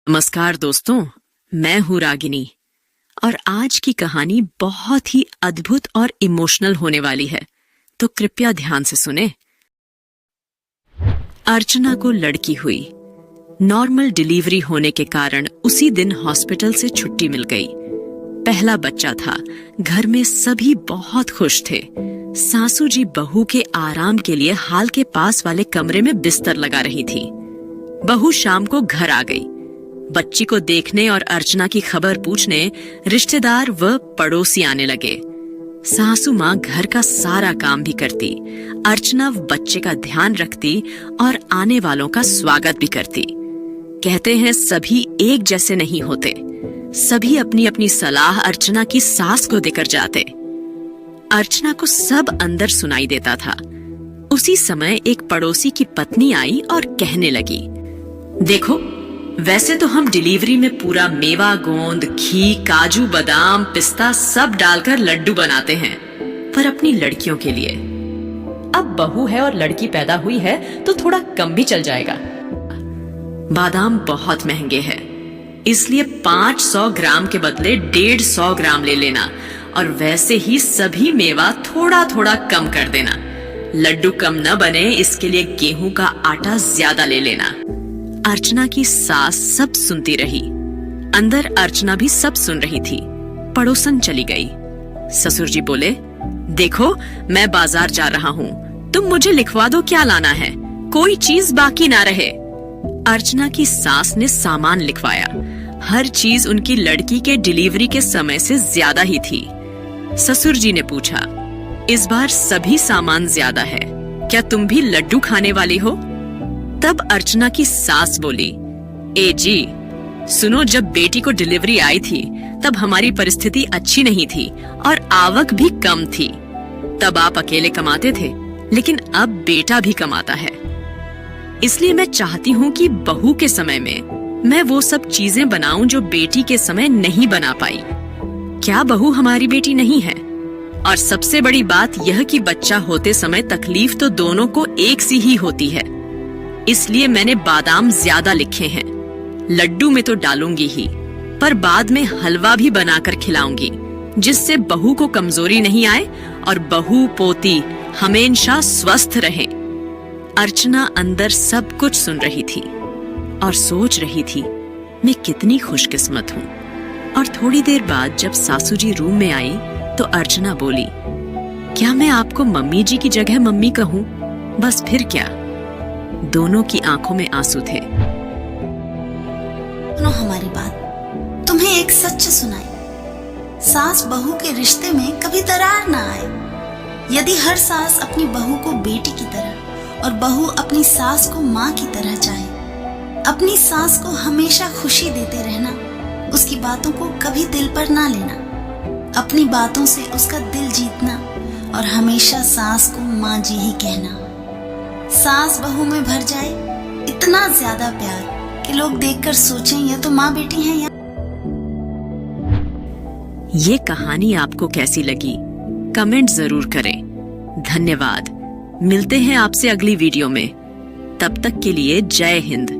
नमस्कार दोस्तों, मैं हूँ रागिनी और आज की कहानी बहुत ही अद्भुत और इमोशनल होने वाली है, तो कृपया ध्यान से सुने। अर्चना को लड़की हुई। नॉर्मल डिलीवरी होने के कारण उसी दिन हॉस्पिटल से छुट्टी मिल गई। पहला बच्चा था। घर में सभी बहुत खुश थे। सासू जी बहू के आराम के लिए हाल के पास वाले कमरे में बिस्तर लगा रही थी। बहू शाम को घर आ गई। बच्ची को देखने और अर्चना की खबर पूछने रिश्तेदार व पड़ोसी आने लगे। सासू माँ घर का सारा काम भी करती, अर्चना बच्चे का ध्यान रखती और आने वालों का स्वागत भी करती। कहते हैं सभी एक जैसे नहीं होते। सभी अपनी अपनी सलाह अर्चना की सास को देकर जाते। अर्चना को सब अंदर सुनाई देता था। उसी समय एक पड़ोसी की पत्नी आई और कहने लगी, देखो, वैसे तो हम डिलीवरी में पूरा मेवा गोंद, घी, काजू, बादाम, पिस्ता सब डालकर लड्डू बनाते हैं, पर अपनी लड़कियों के लिए अब बहू है और लड़की पैदा हुई है तो थोड़ा कम भी चल जाएगा। बादाम बहुत महंगे हैं, इसलिए 500 ग्राम के बदले 150 ग्राम ले लेना और वैसे ही सभी मेवा थोड़ा थोड़ा कम कर देना। लड्डू कम न बने इसके लिए गेहूं का आटा ज्यादा ले लेना। अर्चना की सास सब सुनती रही। अंदर अर्चना भी सब सुन रही थी। पड़ोसन चली गई। ससुर जी बोले, देखो, मैं बाजार जा रहा हूँ, तुम मुझे लिखवा दो क्या लाना है, कोई चीज बाकी ना रहे। अर्चना की सास ने सामान लिखवाया। हर चीज उनकी लड़की के डिलीवरी के समय से ज्यादा ही थी। ससुर जी ने पूछा, इस बार सभी सामान ज्यादा है, क्या तुम भी लड्डू खाने वाली हो? तब अर्चना की सास बोली, ए जी, सुनो, जब बेटी को डिलीवरी आई थी तब हमारी परिस्थिति अच्छी नहीं थी और आवक भी कम थी। तब आप अकेले कमाते थे, लेकिन अब बेटा भी कमाता है। इसलिए मैं चाहती हूँ कि बहू के समय में मैं वो सब चीजें बनाऊं जो बेटी के समय नहीं बना पाई। क्या बहू हमारी बेटी नहीं है? और सबसे बड़ी बात यह कि बच्चा होते समय तकलीफ तो दोनों को एक सी ही होती है। इसलिए मैंने बादाम ज्यादा लिखे हैं। लड्डू में तो डालूंगी ही, पर बाद में हलवा भी बनाकर खिलाऊंगी, जिससे बहू को कमजोरी नहीं आए और बहू पोती हमेशा स्वस्थ रहे। अर्चना अंदर सब कुछ सुन रही थी और सोच रही थी, मैं कितनी खुशकिस्मत हूँ। और थोड़ी देर बाद जब सासू जी रूम में आई तो अर्चना बोली, क्या मैं आपको मम्मी जी की जगह मम्मी कहूँ? बस फिर क्या। दोनों की आंखों में आंसू थे। सुनो हमारी बात, तुम्हें एक सच सुनाई। सास बहू के रिश्ते में कभी दरार ना आए। यदि हर सास अपनी बहू को बेटी की तरह और बहू अपनी सास को माँ की तरह चाहे, अपनी सास को हमेशा खुशी देते रहना, उसकी बातों को कभी दिल पर ना लेना, अपनी बातों से उसका दिल जीतना और हमेशा सास को माँ जी ही कहना। सास बहू में भर जाए इतना ज्यादा प्यार कि लोग देखकर सोचें यह तो माँ बेटी हैं या। ये कहानी आपको कैसी लगी? कमेंट जरूर करें। धन्यवाद। मिलते हैं आपसे अगली वीडियो में। तब तक के लिए जय हिंद।